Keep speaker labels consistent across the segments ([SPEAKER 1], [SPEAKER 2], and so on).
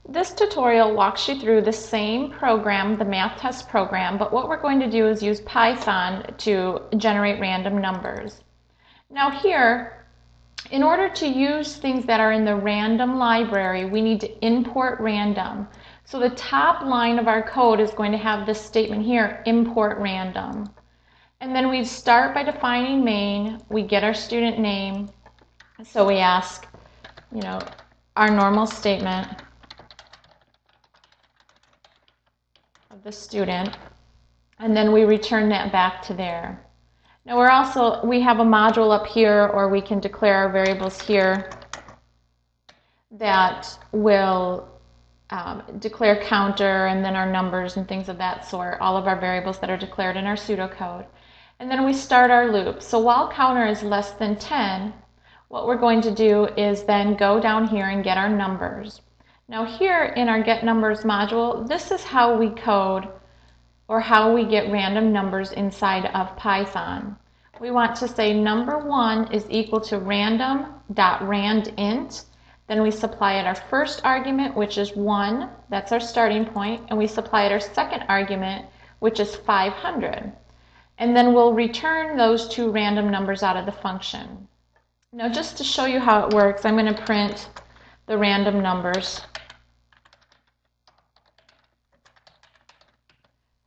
[SPEAKER 1] This tutorial walks you through the same program, the math test program, but what we're going to do is use Python to generate random numbers. Now here, in order to use things that are in the random library, we need to import random. So the top line of our code is going to have this statement here, import random. And then we start by defining main, we get our student name, so we ask, our normal statement of the student, and then we return that back to there. Now we have a module up here, or we can declare our variables here that will declare counter and then our numbers and things of that sort, all of our variables that are declared in our pseudocode. And then we start our loop. So while counter is less than 10, what we're going to do is then go down here and get our numbers. Now here in our get numbers module, this is how we code or how we get random numbers inside of Python. We want to say number 1 is equal to random.randint. Then we supply it our first argument, which is 1. That's our starting point. And we supply it our second argument, which is 500. And then we'll return those two random numbers out of the function. Now just to show you how it works, I'm going to print the random numbers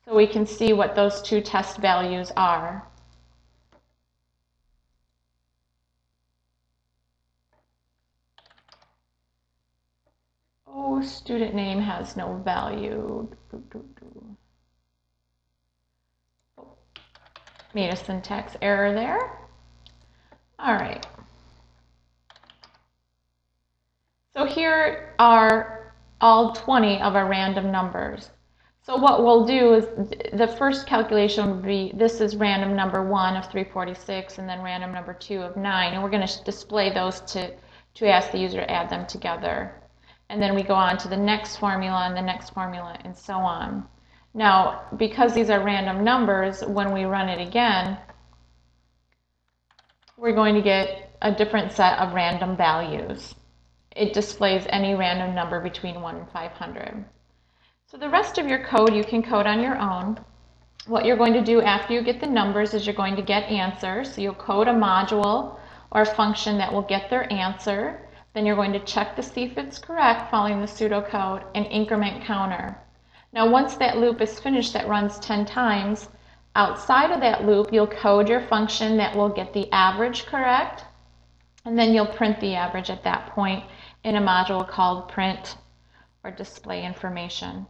[SPEAKER 1] so we can see what those two test values are. Oh, student name has no value. Made a syntax error there. All right. So here are all 20 of our random numbers. So what we'll do is the first calculation would be, this is random number 1 of 346 and then random number 2 of 9. And we're going to display those to ask the user to add them together. And then we go on to the next formula and the next formula and so on. Now, because these are random numbers, when we run it again, we're going to get a different set of random values. It displays any random number between 1 and 500. So the rest of your code you can code on your own. What you're going to do after you get the numbers is you're going to get answers. So you'll code a module or a function that will get their answer. Then you're going to check to see if it's correct following the pseudocode and increment counter. Now once that loop is finished that runs 10 times, outside of that loop you'll code your function that will get the average correct, and then you'll print the average at that point in a module called print or display information.